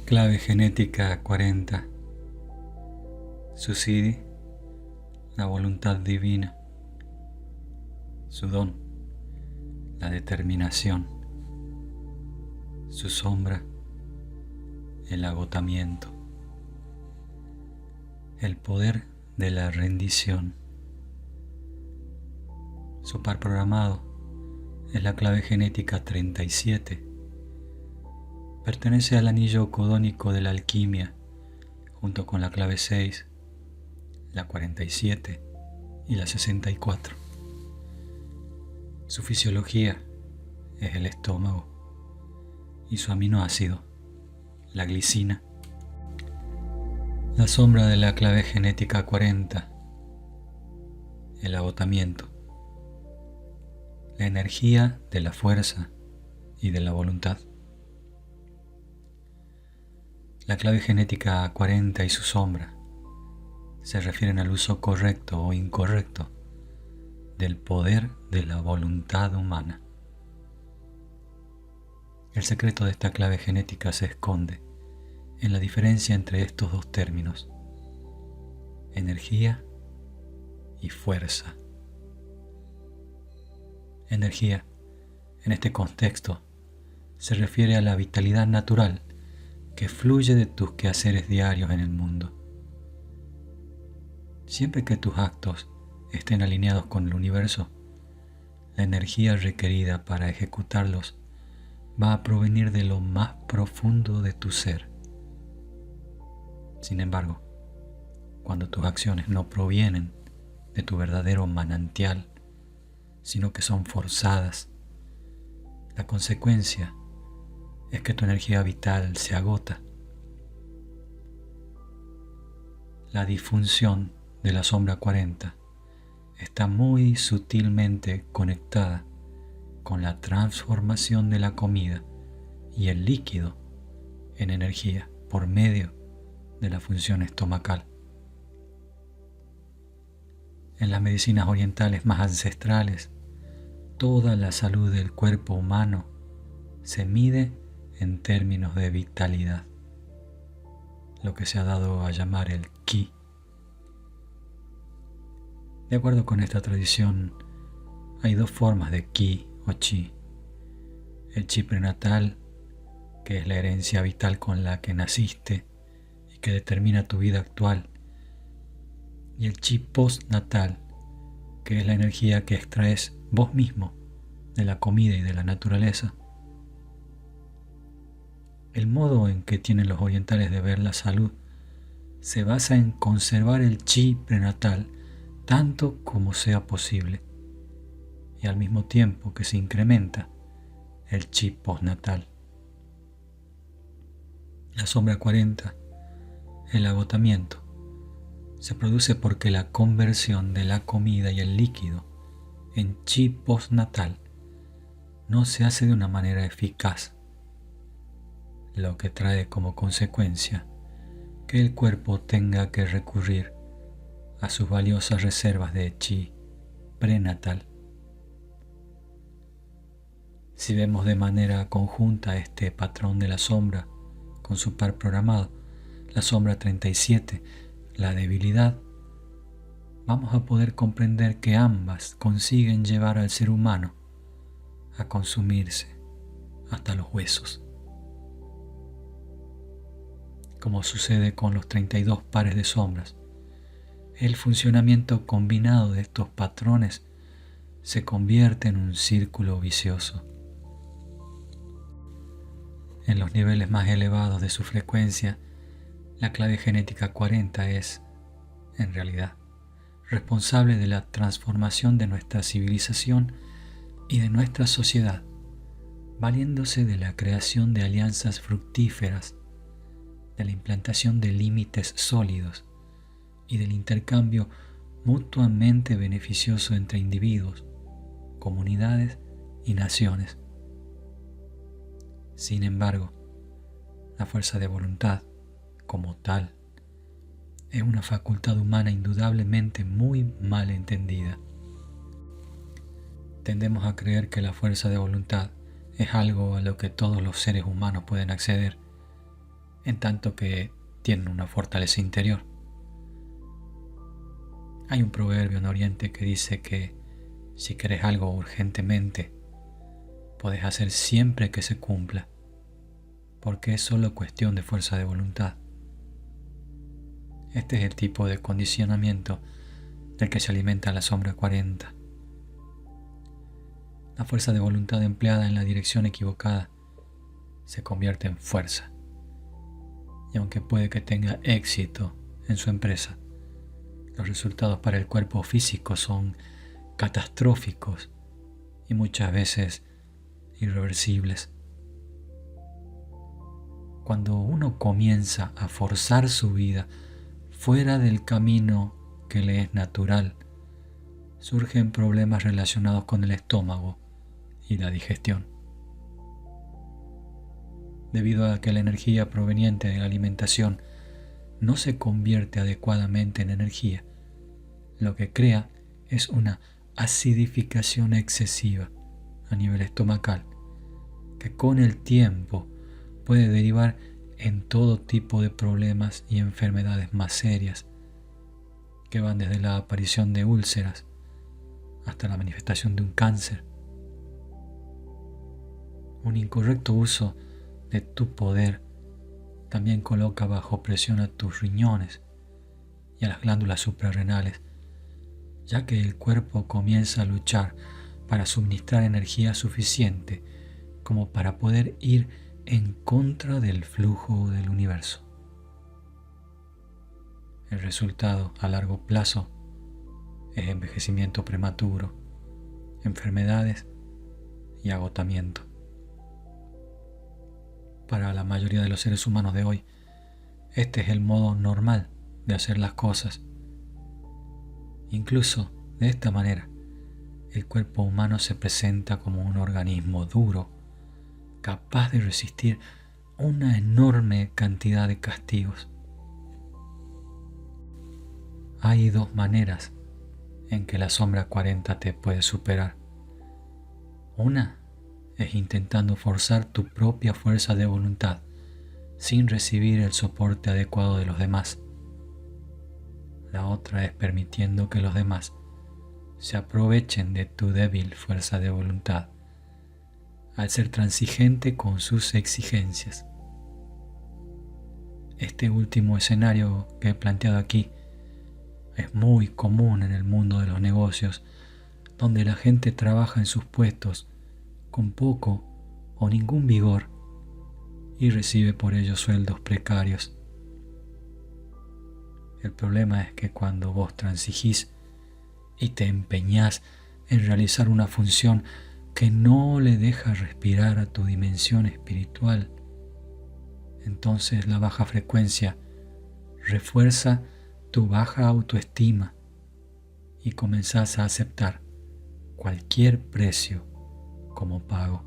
Clave genética 40. Su la voluntad divina. Su don, la determinación. Su sombra, el agotamiento. El poder de la rendición. Su par programado es la clave genética 37. Pertenece al anillo codónico de la alquimia, junto con la clave 6, la 47 y la 64. Su fisiología es el estómago y su aminoácido, la glicina. La sombra de la clave genética 40, el agotamiento, la energía de la fuerza y de la voluntad. La clave genética 40 y su sombra se refieren al uso correcto o incorrecto del poder de la voluntad humana. El secreto de esta clave genética se esconde en la diferencia entre estos dos términos: energía y fuerza. Energía, en este contexto, se refiere a la vitalidad natural que fluye de tus quehaceres diarios en el mundo. Siempre que tus actos estén alineados con el universo, la energía requerida para ejecutarlos va a provenir de lo más profundo de tu ser. Sin embargo, cuando tus acciones no provienen de tu verdadero manantial, sino que son forzadas, la consecuencia es que tu energía vital se agota. La disfunción de la sombra 40 está muy sutilmente conectada con la transformación de la comida y el líquido en energía por medio de la función estomacal. En las medicinas orientales más ancestrales, toda la salud del cuerpo humano se mide en términos de vitalidad, lo que se ha dado a llamar el ki. De acuerdo con esta tradición, hay dos formas de ki o chi: el chi prenatal, que es la herencia vital con la que naciste y que determina tu vida actual, y el chi postnatal, que es la energía que extraes vos mismo de la comida y de la naturaleza. El modo en que tienen los orientales de ver la salud se basa en conservar el chi prenatal tanto como sea posible, y al mismo tiempo que se incrementa el chi postnatal. La sombra 40, el agotamiento, se produce porque la conversión de la comida y el líquido en chi postnatal no se hace de una manera eficaz, lo que trae como consecuencia que el cuerpo tenga que recurrir a sus valiosas reservas de chi prenatal. Si vemos de manera conjunta este patrón de la sombra con su par programado, la sombra 37, la debilidad, vamos a poder comprender que ambas consiguen llevar al ser humano a consumirse hasta los huesos. Como sucede con los 32 pares de sombras, el funcionamiento combinado de estos patrones se convierte en un círculo vicioso. En los niveles más elevados de su frecuencia, la clave genética 40 es, en realidad, responsable de la transformación de nuestra civilización y de nuestra sociedad, valiéndose de la creación de alianzas fructíferas, de la implantación de límites sólidos y del intercambio mutuamente beneficioso entre individuos, comunidades y naciones. Sin embargo, la fuerza de voluntad, como tal, es una facultad humana indudablemente muy mal entendida. Tendemos a creer que la fuerza de voluntad es algo a lo que todos los seres humanos pueden acceder, en tanto que tienen una fortaleza interior. Hay un proverbio en Oriente que dice que si querés algo urgentemente, podés hacer siempre que se cumpla, porque es solo cuestión de fuerza de voluntad. Este es el tipo de condicionamiento del que se alimenta la sombra 40. La fuerza de voluntad empleada en la dirección equivocada se convierte en fuerza. Y aunque puede que tenga éxito en su empresa, los resultados para el cuerpo físico son catastróficos y muchas veces irreversibles. Cuando uno comienza a forzar su vida fuera del camino que le es natural, surgen problemas relacionados con el estómago y la digestión. Debido a que la energía proveniente de la alimentación no se convierte adecuadamente en energía, lo que crea es una acidificación excesiva a nivel estomacal, que con el tiempo puede derivar en todo tipo de problemas y enfermedades más serias, que van desde la aparición de úlceras hasta la manifestación de un cáncer. Un incorrecto uso de tu poder también coloca bajo presión a tus riñones y a las glándulas suprarrenales, ya que el cuerpo comienza a luchar para suministrar energía suficiente como para poder ir en contra del flujo del universo. El resultado a largo plazo es envejecimiento prematuro, enfermedades y agotamiento. Para la mayoría de los seres humanos de hoy, este es el modo normal de hacer las cosas. Incluso de esta manera, el cuerpo humano se presenta como un organismo duro, capaz de resistir una enorme cantidad de castigos. Hay dos maneras en que la sombra 40 te puede superar. Una es intentando forzar tu propia fuerza de voluntad sin recibir el soporte adecuado de los demás. La otra es permitiendo que los demás se aprovechen de tu débil fuerza de voluntad al ser transigente con sus exigencias. Este último escenario que he planteado aquí es muy común en el mundo de los negocios, donde la gente trabaja en sus puestos con poco o ningún vigor y recibe por ello sueldos precarios. El problema es que cuando vos transigís y te empeñás en realizar una función que no le deja respirar a tu dimensión espiritual, entonces la baja frecuencia refuerza tu baja autoestima y comenzás a aceptar cualquier precio como pago.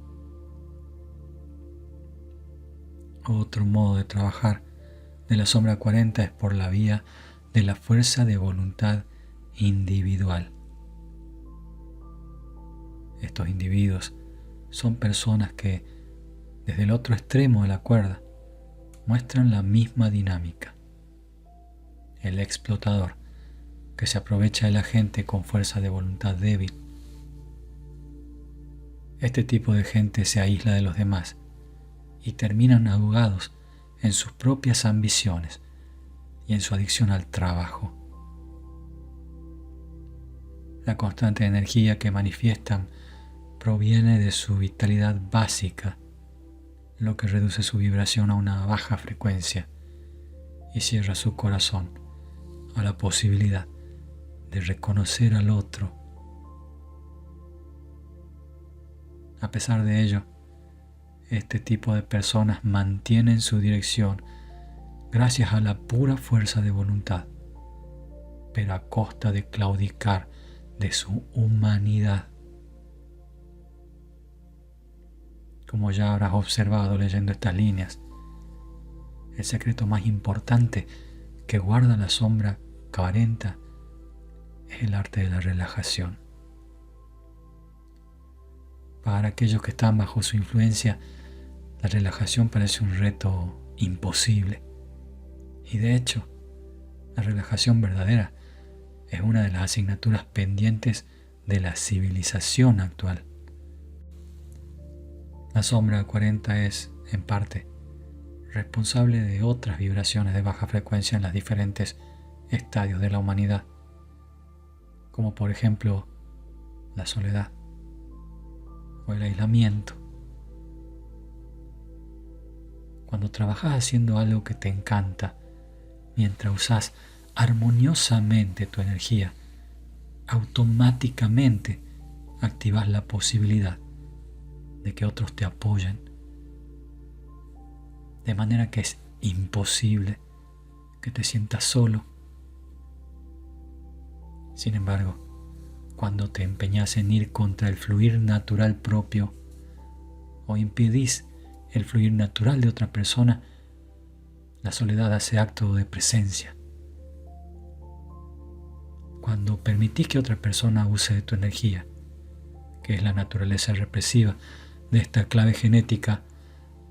Otro modo de trabajar de la sombra 40 es por la vía de la fuerza de voluntad individual. Estos individuos son personas que, desde el otro extremo de la cuerda, muestran la misma dinámica. El explotador, que se aprovecha de la gente con fuerza de voluntad débil. Este tipo de gente se aísla de los demás y terminan ahogados en sus propias ambiciones y en su adicción al trabajo. La constante energía que manifiestan proviene de su vitalidad básica, lo que reduce su vibración a una baja frecuencia y cierra su corazón a la posibilidad de reconocer al otro. A pesar de ello, este tipo de personas mantienen su dirección gracias a la pura fuerza de voluntad, pero a costa de claudicar de su humanidad. Como ya habrás observado leyendo estas líneas, el secreto más importante que guarda la sombra 40 es el arte de la relajación. Para aquellos que están bajo su influencia, la relajación parece un reto imposible. Y de hecho, la relajación verdadera es una de las asignaturas pendientes de la civilización actual. La sombra 40 es, en parte, responsable de otras vibraciones de baja frecuencia en los diferentes estadios de la humanidad, como por ejemplo la soledad o el aislamiento. Cuando trabajas haciendo algo que te encanta, mientras usas armoniosamente tu energía, automáticamente activas la posibilidad de que otros te apoyen, de manera que es imposible que te sientas solo. Sin embargo, cuando te empeñas en ir contra el fluir natural propio o impedís el fluir natural de otra persona, la soledad hace acto de presencia. Cuando permitís que otra persona use de tu energía, que es la naturaleza represiva de esta clave genética,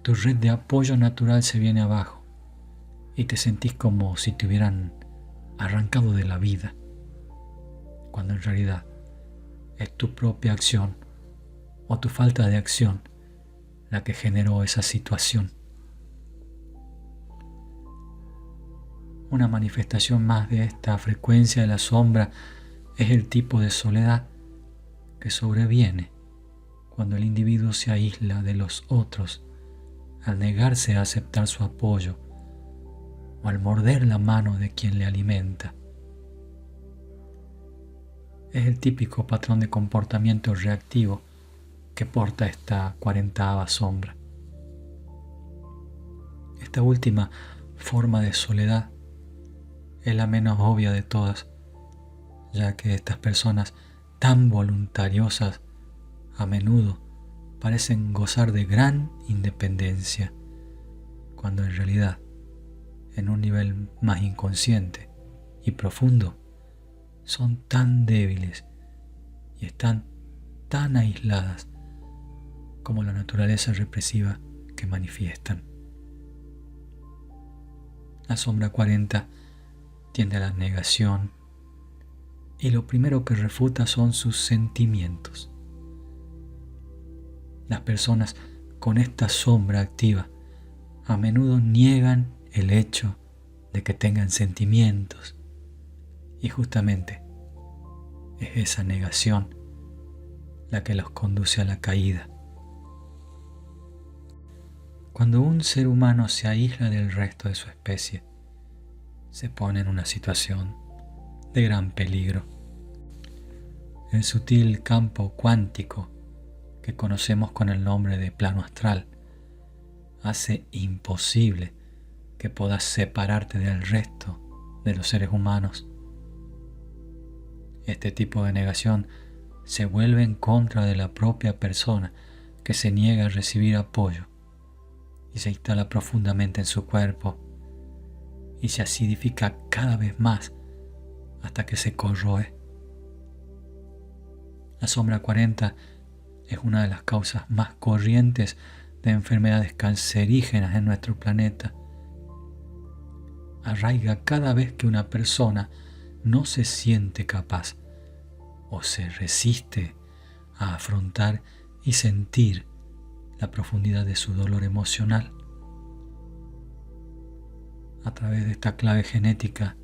tu red de apoyo natural se viene abajo y te sentís como si te hubieran arrancado de la vida, cuando en realidad es tu propia acción o tu falta de acción la que generó esa situación. Una manifestación más de esta frecuencia de la sombra es el tipo de soledad que sobreviene cuando el individuo se aísla de los otros al negarse a aceptar su apoyo o al morder la mano de quien le alimenta. Es el típico patrón de comportamiento reactivo que porta esta 40ª sombra. Esta última forma de soledad es la menos obvia de todas, ya que estas personas tan voluntariosas a menudo parecen gozar de gran independencia, cuando en realidad, en un nivel más inconsciente y profundo, son tan débiles y están tan aisladas como la naturaleza represiva que manifiestan. La sombra 40 tiende a la negación y lo primero que refuta son sus sentimientos. Las personas con esta sombra activa a menudo niegan el hecho de que tengan sentimientos, y justamente es esa negación la que los conduce a la caída. Cuando un ser humano se aísla del resto de su especie, se pone en una situación de gran peligro. El sutil campo cuántico que conocemos con el nombre de plano astral hace imposible que puedas separarte del resto de los seres humanos. Este tipo de negación se vuelve en contra de la propia persona que se niega a recibir apoyo y se instala profundamente en su cuerpo y se acidifica cada vez más hasta que se corroe. La sombra 40 es una de las causas más corrientes de enfermedades cancerígenas en nuestro planeta. Arraiga cada vez que una persona no se siente capaz o se resiste a afrontar y sentir la profundidad de su dolor emocional. A través de esta clave genética,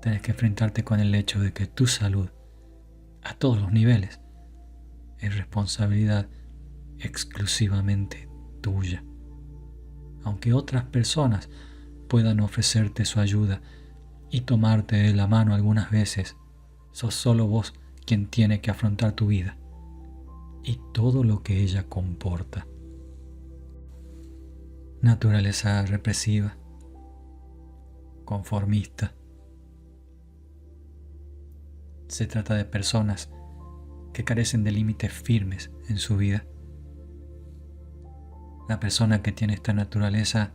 tienes que enfrentarte con el hecho de que tu salud, a todos los niveles, es responsabilidad exclusivamente tuya. Aunque otras personas puedan ofrecerte su ayuda y tomarte de la mano algunas veces, sos solo vos quien tiene que afrontar tu vida y todo lo que ella comporta. Naturaleza represiva, conformista. Se trata de personas que carecen de límites firmes en su vida. La persona que tiene esta naturaleza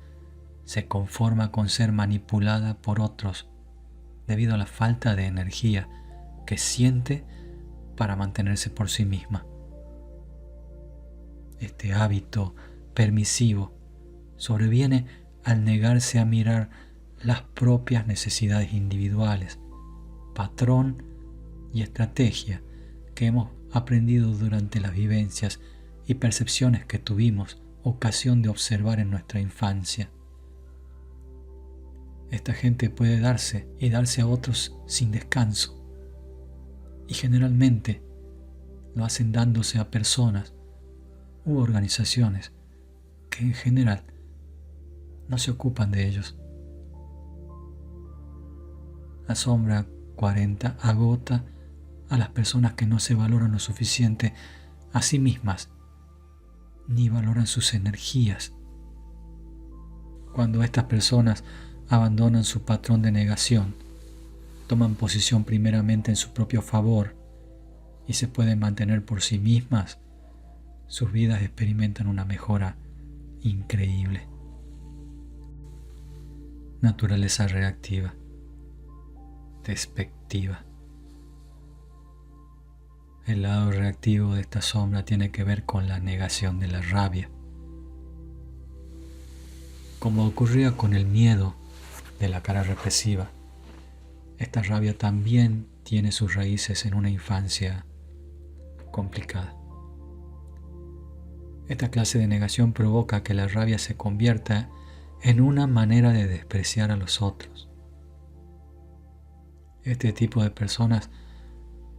se conforma con ser manipulada por otros debido a la falta de energía que siente para mantenerse por sí misma. Este hábito permisivo sobreviene al negarse a mirar las propias necesidades individuales, patrón y estrategia que hemos aprendido durante las vivencias y percepciones que tuvimos ocasión de observar en nuestra infancia. Esta gente puede darse y darse a otros sin descanso, y generalmente lo hacen dándose a personas u organizaciones que en general no se ocupan de ellos. La sombra 40 agota a las personas que no se valoran lo suficiente a sí mismas ni valoran sus energías. Cuando estas personas abandonan su patrón de negación, toman posición primeramente en su propio favor y se pueden mantener por sí mismas, sus vidas experimentan una mejora increíble. Naturaleza reactiva, despectiva. El lado reactivo de esta sombra tiene que ver con la negación de la rabia. Como ocurría con el miedo de la cara represiva, esta rabia también tiene sus raíces en una infancia complicada. Esta clase de negación provoca que la rabia se convierta en una manera de despreciar a los otros. Este tipo de personas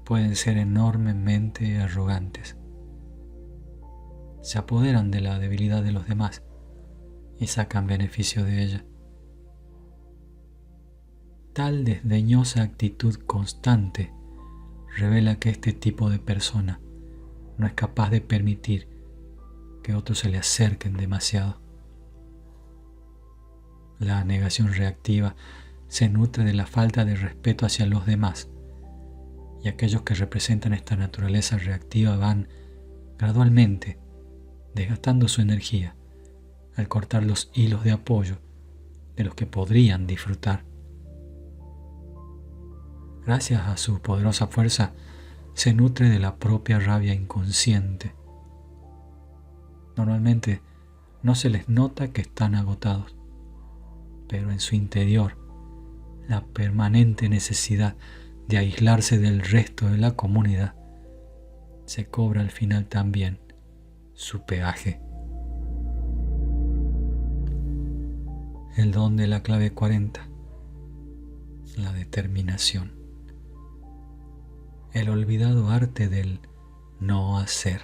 pueden ser enormemente arrogantes. Se apoderan de la debilidad de los demás y sacan beneficio de ella. Tal desdeñosa actitud constante revela que este tipo de persona no es capaz de permitir que otros se le acerquen demasiado. La negación reactiva se nutre de la falta de respeto hacia los demás, y aquellos que representan esta naturaleza reactiva van gradualmente desgastando su energía al cortar los hilos de apoyo de los que podrían disfrutar. Gracias a su poderosa fuerza, se nutre de la propia rabia inconsciente. Normalmente no se les nota que están agotados, pero en su interior, la permanente necesidad de aislarse del resto de la comunidad se cobra al final también su peaje. El don de la clave 40, la determinación. El olvidado arte del no hacer.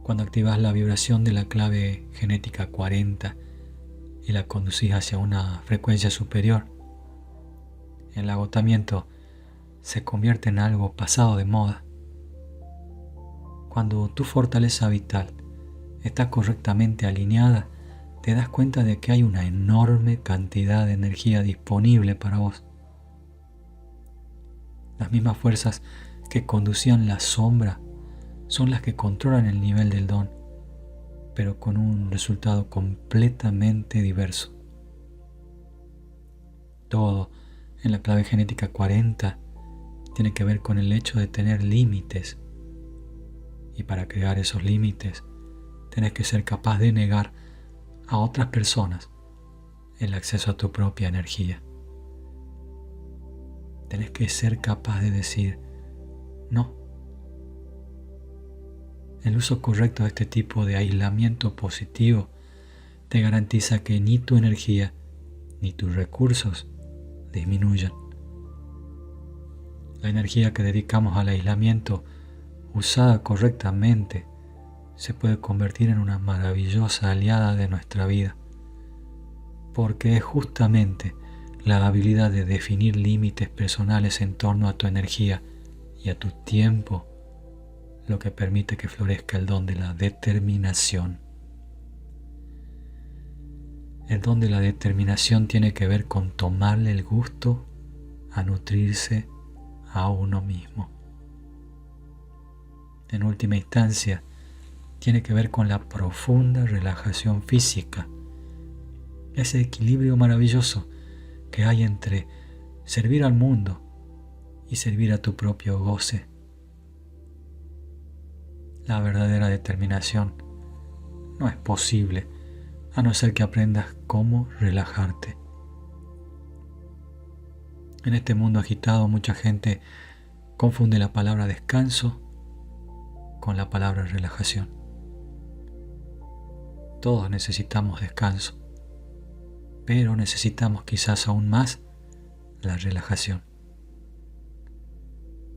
Cuando activas la vibración de la clave genética 40 y la conducís hacia una frecuencia superior, el agotamiento se convierte en algo pasado de moda. Cuando tu fortaleza vital está correctamente alineada, te das cuenta de que hay una enorme cantidad de energía disponible para vos. Las mismas fuerzas que conducían la sombra son las que controlan el nivel del don, pero con un resultado completamente diverso. Todo en la clave genética 40 tiene que ver con el hecho de tener límites, y para crear esos límites tenés que ser capaz de negar a otras personas el acceso a tu propia energía. Tenés que ser capaz de decir no. El uso correcto de este tipo de aislamiento positivo te garantiza que ni tu energía ni tus recursos disminuyan. La energía que dedicamos al aislamiento, usada correctamente, se puede convertir en una maravillosa aliada de nuestra vida, porque es justamente la habilidad de definir límites personales en torno a tu energía y a tu tiempo lo que permite que florezca el don de la determinación. El don de la determinación tiene que ver con tomarle el gusto a nutrirse a uno mismo. En última instancia, tiene que ver con la profunda relajación física, ese equilibrio maravilloso que hay entre servir al mundo y servir a tu propio goce. La verdadera determinación no es posible a no ser que aprendas cómo relajarte. En este mundo agitado, mucha gente confunde la palabra descanso con la palabra relajación. Todos necesitamos descanso, pero necesitamos quizás aún más la relajación.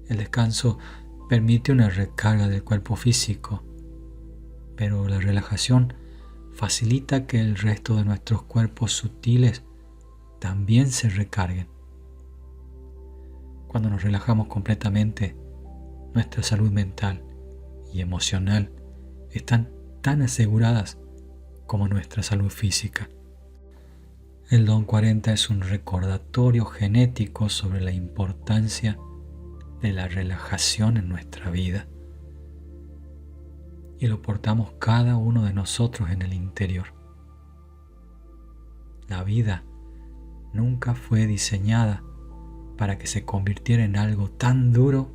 El descanso permite una recarga del cuerpo físico, pero la relajación facilita que el resto de nuestros cuerpos sutiles también se recarguen. Cuando nos relajamos completamente, nuestra salud mental y emocional están tan aseguradas como nuestra salud física. El Don 40 es un recordatorio genético sobre la importancia de la relajación en nuestra vida, y lo portamos cada uno de nosotros en el interior. La vida nunca fue diseñada para que se convirtiera en algo tan duro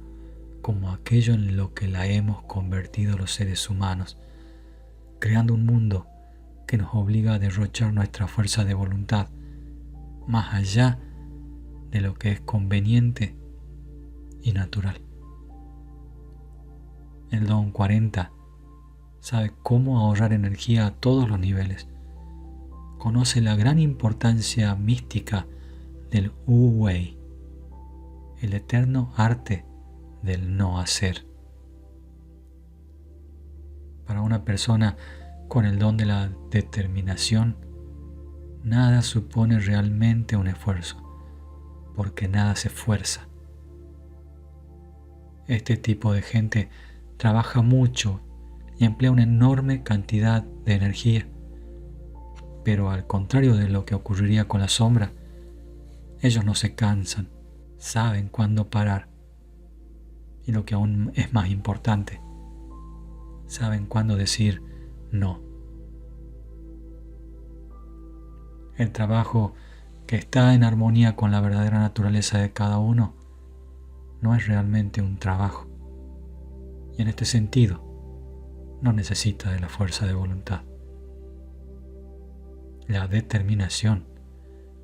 como aquello en lo que la hemos convertido los seres humanos, creando un mundo que nos obliga a derrochar nuestra fuerza de voluntad más allá de lo que es conveniente y natural. El Don 40 sabe cómo ahorrar energía a todos los niveles. Conoce la gran importancia mística del Wu Wei, el eterno arte del no hacer. Para una persona con el don de la determinación, nada supone realmente un esfuerzo, porque nada se fuerza. Este tipo de gente trabaja mucho y emplea una enorme cantidad de energía, pero al contrario de lo que ocurriría con la sombra, ellos no se cansan, saben cuándo parar, y lo que aún es más importante, saben cuándo decir no. El trabajo que está en armonía con la verdadera naturaleza de cada uno no es realmente un trabajo, y en este sentido no necesita de la fuerza de voluntad. La determinación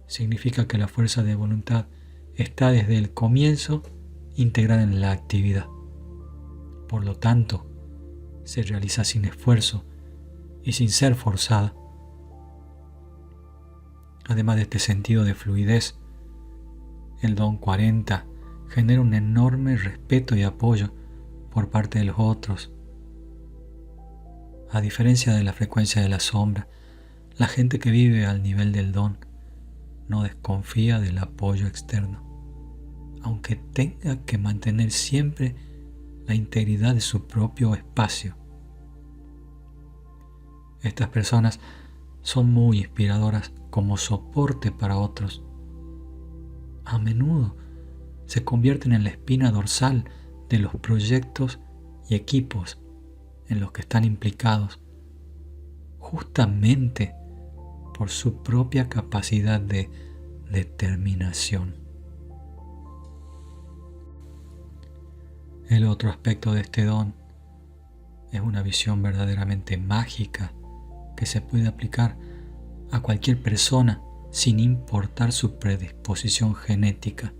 significa que la fuerza de voluntad está desde el comienzo integrada en la actividad. Por lo tanto, se realiza sin esfuerzo y sin ser forzada. Además de este sentido de fluidez, el Don 40 genera un enorme respeto y apoyo por parte de los otros. A diferencia de la frecuencia de la sombra, la gente que vive al nivel del Don no desconfía del apoyo externo, aunque tenga que mantener siempre la integridad de su propio espacio. Estas personas son muy inspiradoras como soporte para otros. A menudo se convierten en la espina dorsal de los proyectos y equipos en los que están implicados, justamente por su propia capacidad de determinación. El otro aspecto de este don es una visión verdaderamente mágica que se puede aplicar a cualquier persona sin importar su predisposición genética.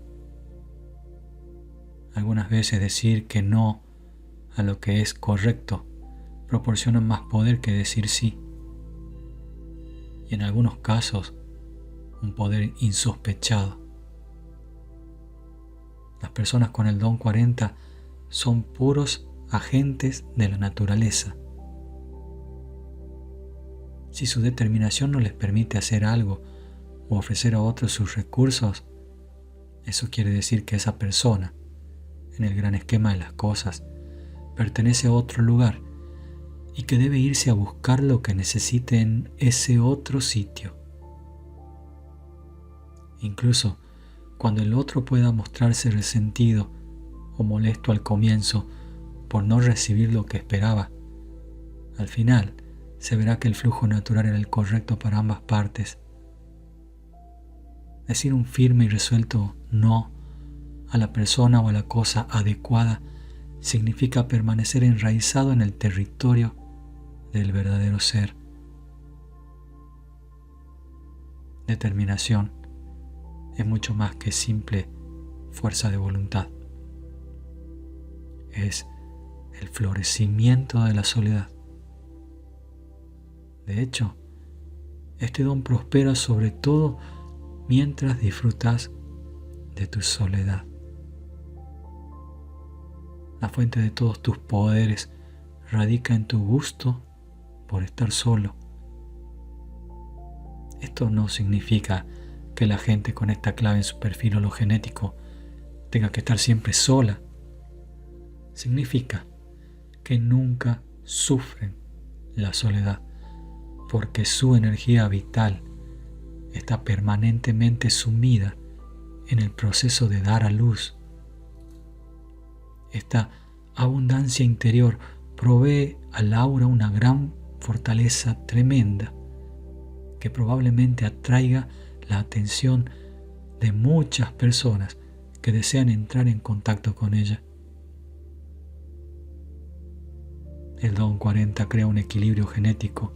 Algunas veces decir que no a lo que es correcto proporciona más poder que decir sí, y en algunos casos un poder insospechado. Las personas con el Don 40 son puros agentes de la naturaleza. Si su determinación no les permite hacer algo o ofrecer a otros sus recursos, eso quiere decir que esa persona, en el gran esquema de las cosas, pertenece a otro lugar y que debe irse a buscar lo que necesite en ese otro sitio. Incluso cuando el otro pueda mostrarse resentido o molesto al comienzo por no recibir lo que esperaba, al final se verá que el flujo natural era el correcto para ambas partes. Decir un firme y resuelto no a la persona o a la cosa adecuada significa permanecer enraizado en el territorio del verdadero ser. Determinación es mucho más que simple fuerza de voluntad. Es el florecimiento de la soledad. De hecho, este don prospera sobre todo mientras disfrutas de tu soledad. La fuente de todos tus poderes radica en tu gusto por estar solo. Esto no significa que la gente con esta clave en su perfil hologenético tenga que estar siempre sola. Significa que nunca sufren la soledad, porque su energía vital está permanentemente sumida en el proceso de dar a luz. Esta abundancia interior provee al aura una gran fortaleza tremenda que probablemente atraiga la atención de muchas personas que desean entrar en contacto con ella. El don 40 crea un equilibrio genético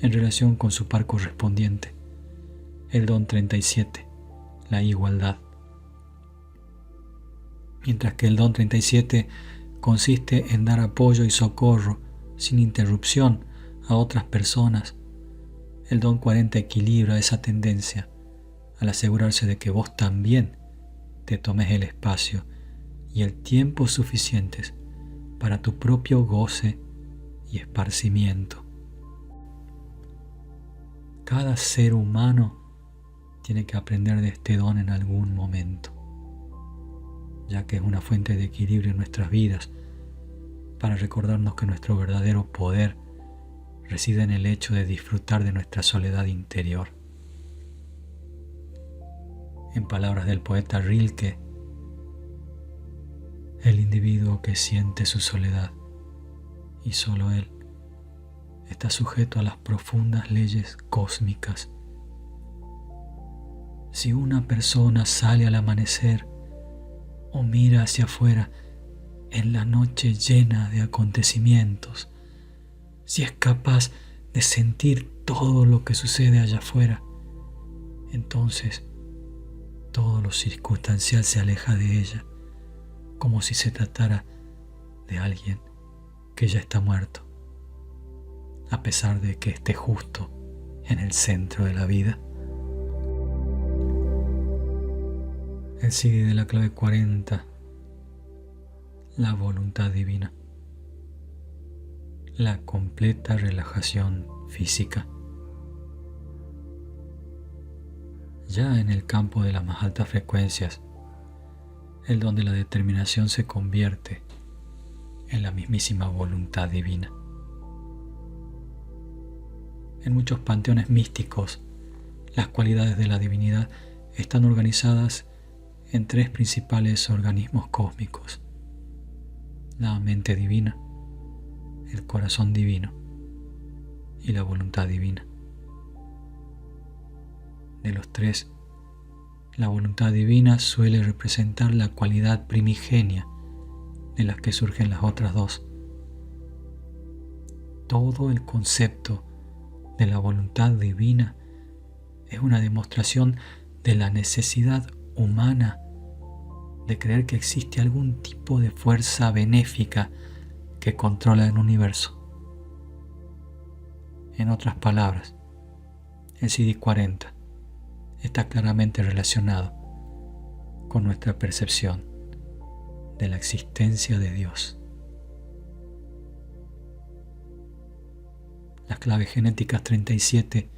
en relación con su par correspondiente. El don 37, la igualdad. Mientras que el don 37 consiste en dar apoyo y socorro sin interrupción a otras personas, el don 40 equilibra esa tendencia al asegurarse de que vos también te tomes el espacio y el tiempo suficientes para tu propio goce y esparcimiento. Cada ser humano tiene que aprender de este don en algún momento, ya que es una fuente de equilibrio en nuestras vidas, para recordarnos que nuestro verdadero poder reside en el hecho de disfrutar de nuestra soledad interior. En palabras del poeta Rilke, el individuo que siente su soledad, y solo él, está sujeto a las profundas leyes cósmicas. Si una persona sale al amanecer o mira hacia afuera en la noche llena de acontecimientos, si es capaz de sentir todo lo que sucede allá afuera, entonces todo lo circunstancial se aleja de ella, como si se tratara de alguien que ya está muerto, a pesar de que esté justo en el centro de la vida. El CD de la clave 40, la voluntad divina, la completa relajación física. Ya en el campo de las más altas frecuencias, el don de la determinación se convierte en la mismísima voluntad divina. En muchos panteones místicos, las cualidades de la divinidad están organizadas en tres principales organismos cósmicos: la mente divina, el corazón divino y la voluntad divina. De los tres, la voluntad divina suele representar la cualidad primigenia de las que surgen las otras dos. Todo el concepto de la voluntad divina es una demostración de la necesidad humana de creer que existe algún tipo de fuerza benéfica que controla el universo. En otras palabras, el CD40 está claramente relacionado con nuestra percepción de la existencia de Dios. Las claves genéticas 37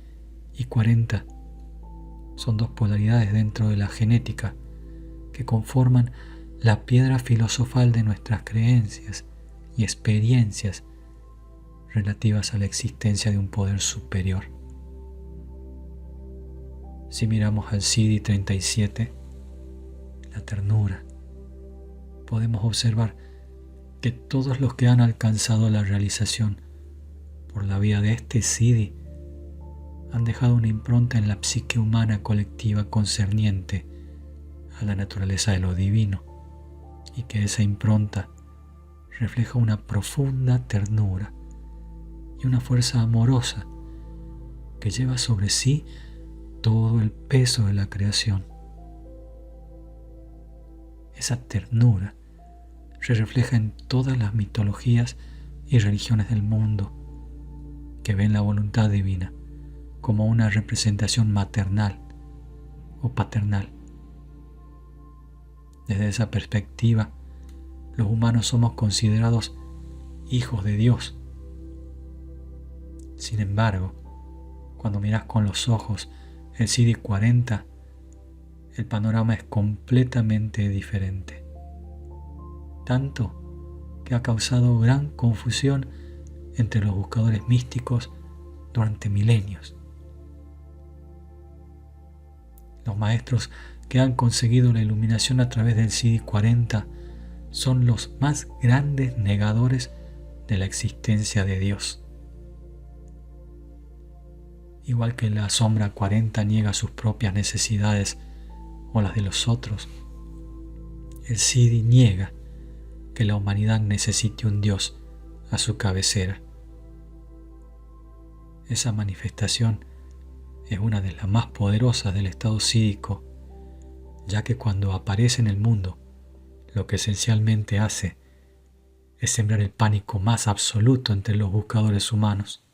y 40 son dos polaridades dentro de la genética que conforman la piedra filosofal de nuestras creencias y experiencias relativas a la existencia de un poder superior. Si miramos al CD37, la ternura, podemos observar que todos los que han alcanzado la realización por la vía de este CD han dejado una impronta en la psique humana colectiva concerniente a la naturaleza de lo divino, y que esa impronta refleja una profunda ternura y una fuerza amorosa que lleva sobre sí todo el peso de la creación. Esa ternura se refleja en todas las mitologías y religiones del mundo que ven la voluntad divina como una representación maternal o paternal. Desde esa perspectiva, los humanos somos considerados hijos de Dios. Sin embargo, cuando miras con los ojos el CD40, el panorama es completamente diferente. Tanto que ha causado gran confusión entre los buscadores místicos durante milenios. Los maestros que han conseguido la iluminación a través del CD40 son los más grandes negadores de la existencia de Dios. Igual que la sombra 40 niega sus propias necesidades o las de los otros, el CD niega que la humanidad necesite un Dios a su cabecera. Esa manifestación es una de las más poderosas del estado sídico, ya que cuando aparece en el mundo, lo que esencialmente hace es sembrar el pánico más absoluto entre los buscadores humanos.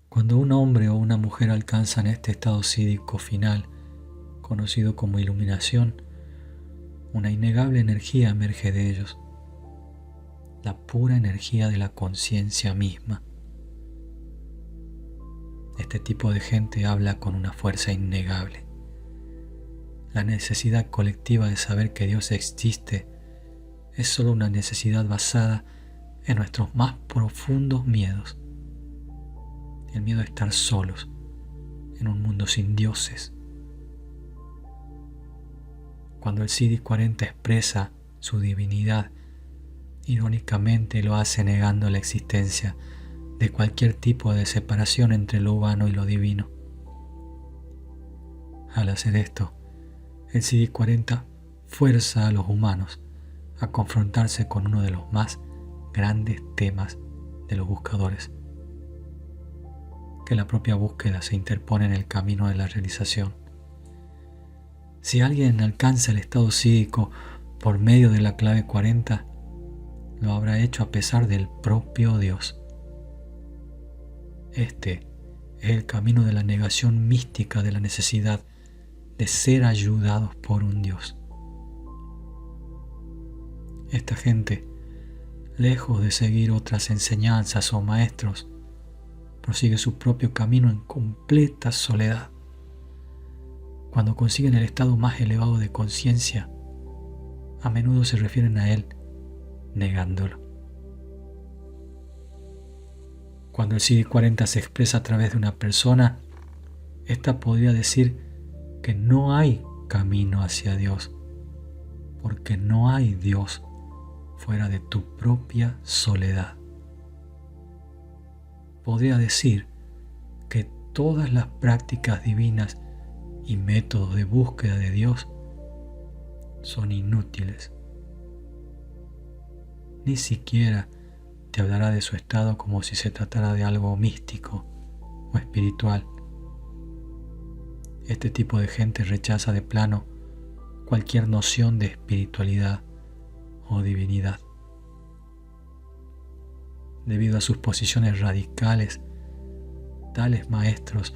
Cuando un hombre o una mujer alcanzan este estado sídico final, conocido como iluminación, una innegable energía emerge de ellos, la pura energía de la conciencia misma. Este tipo de gente habla con una fuerza innegable. La necesidad colectiva de saber que Dios existe es solo una necesidad basada en nuestros más profundos miedos. El miedo a estar solos en un mundo sin dioses. Cuando el CD40 expresa su divinidad, irónicamente lo hace negando la existencia de cualquier tipo de separación entre lo humano y lo divino. Al hacer esto, el CD40 fuerza a los humanos a confrontarse con uno de los más grandes temas de los buscadores, que la propia búsqueda se interpone en el camino de la realización. Si alguien alcanza el estado sídico por medio de la clave 40, lo habrá hecho a pesar del propio Dios. Este es el camino de la negación mística de la necesidad de ser ayudados por un Dios. Esta gente, lejos de seguir otras enseñanzas o maestros, prosigue su propio camino en completa soledad. Cuando consiguen el estado más elevado de conciencia, a menudo se refieren a él negándolo. Cuando el CD40 se expresa a través de una persona, ésta podría decir que no hay camino hacia Dios, porque no hay Dios fuera de tu propia soledad. Podría decir que todas las prácticas divinas y métodos de búsqueda de Dios son inútiles. Ni siquiera te hablará de su estado como si se tratara de algo místico o espiritual. Este tipo de gente rechaza de plano cualquier noción de espiritualidad o divinidad. Debido a sus posiciones radicales, tales maestros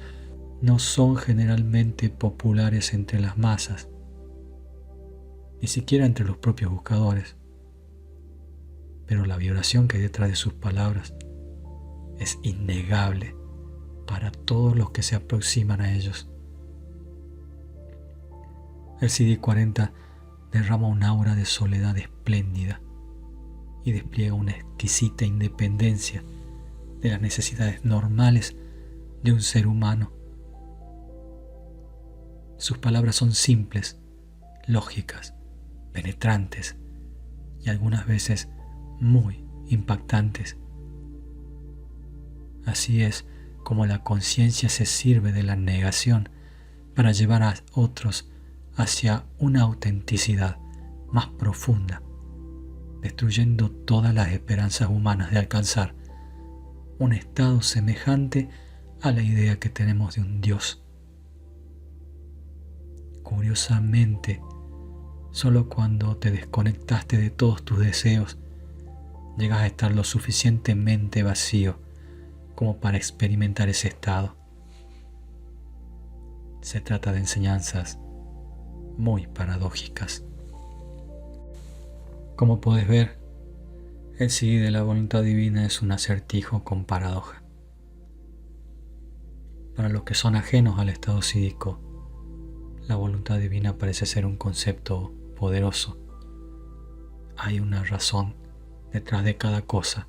no son generalmente populares entre las masas, ni siquiera entre los propios buscadores. Pero la vibración que hay detrás de sus palabras es innegable para todos los que se aproximan a ellos. El CD40 derrama un aura de soledad espléndida y despliega una exquisita independencia de las necesidades normales de un ser humano. Sus palabras son simples, lógicas, penetrantes y algunas veces muy impactantes. Así es como la conciencia se sirve de la negación para llevar a otros hacia una autenticidad más profunda, destruyendo todas las esperanzas humanas de alcanzar un estado semejante a la idea que tenemos de un Dios curiosamente, solo cuando te desconectaste de todos tus deseos, llegas a estar lo suficientemente vacío como para experimentar ese estado. Se trata de enseñanzas muy paradójicas. Como puedes ver, el CD de la voluntad divina es un acertijo con paradoja. Para los que son ajenos al estado sídico, la voluntad divina parece ser un concepto poderoso. Hay una razón detrás de cada cosa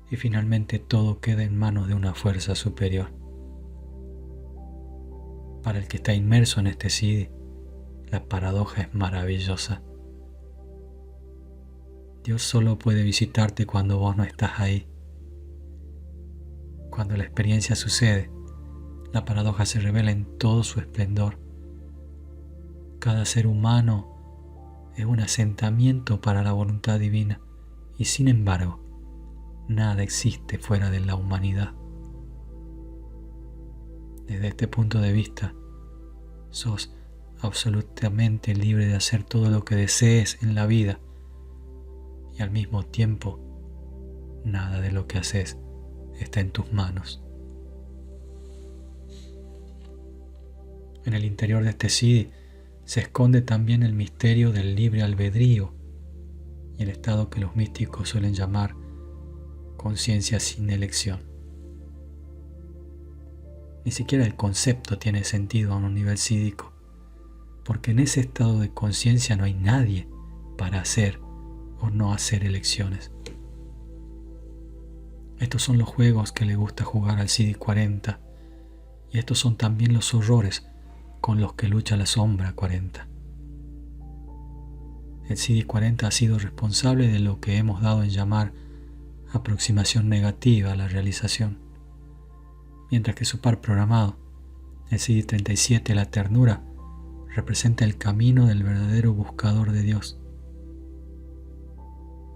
y finalmente todo queda en manos de una fuerza superior. Para el que está inmerso en este CD, la paradoja es maravillosa. Dios solo puede visitarte cuando vos no estás ahí. Cuando la experiencia sucede, la paradoja se revela en todo su esplendor. Cada ser humano es un asentamiento para la voluntad divina y sin embargo, nada existe fuera de la humanidad. Desde este punto de vista, sos absolutamente libre de hacer todo lo que desees en la vida y al mismo tiempo, nada de lo que haces está en tus manos. En el interior de este CD se esconde también el misterio del libre albedrío y el estado que los místicos suelen llamar conciencia sin elección. Ni siquiera el concepto tiene sentido a un nivel sídico, porque en ese estado de conciencia no hay nadie para hacer o no hacer elecciones. Estos son los juegos que le gusta jugar al CD 40 y estos son también los horrores con los que lucha la sombra 40. El CD 40 ha sido responsable de lo que hemos dado en llamar aproximación negativa a la realización, mientras que su par programado, el CD 37, la ternura, representa el camino del verdadero buscador de Dios.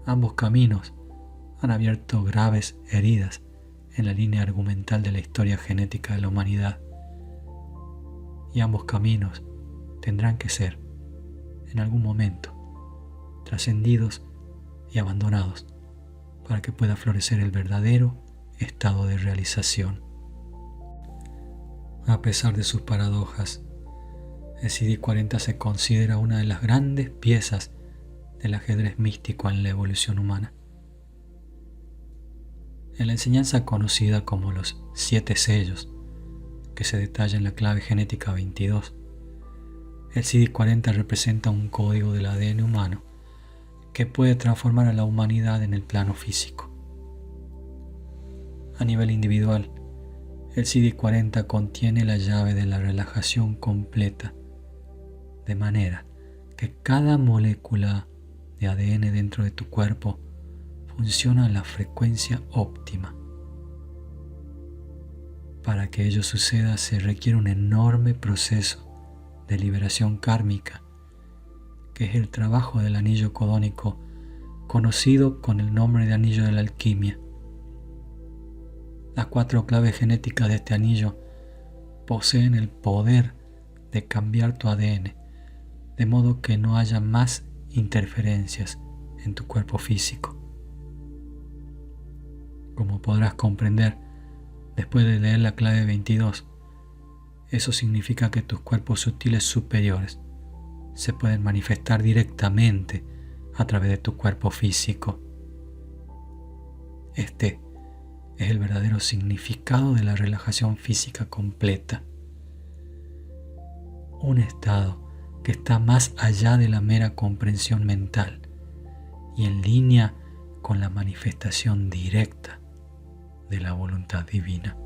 Ambos caminos han abierto graves heridas en la línea argumental de la historia genética de la humanidad, y ambos caminos tendrán que ser, en algún momento, trascendidos y abandonados para que pueda florecer el verdadero estado de realización. A pesar de sus paradojas, el CD 40 se considera una de las grandes piezas del ajedrez místico en la evolución humana. En la enseñanza conocida como los 7 sellos, que se detalla en la clave genética 22, el CD 40 representa un código del ADN humano que puede transformar a la humanidad en el plano físico. A nivel individual, el CD 40 contiene la llave de la relajación completa, de manera que cada molécula de ADN dentro de tu cuerpo funciona a la frecuencia óptima. Para que ello suceda se requiere un enorme proceso de liberación kármica, que es el trabajo del anillo codónico conocido con el nombre de anillo de la alquimia. Las 4 claves genéticas de este anillo poseen el poder de cambiar tu ADN, de modo que no haya más interferencias en tu cuerpo físico. Como podrás comprender, después de leer la clave 22, eso significa que tus cuerpos sutiles superiores se pueden manifestar directamente a través de tu cuerpo físico. Este es el verdadero significado de la relajación física completa. Un estado que está más allá de la mera comprensión mental y en línea con la manifestación directa de la voluntad divina.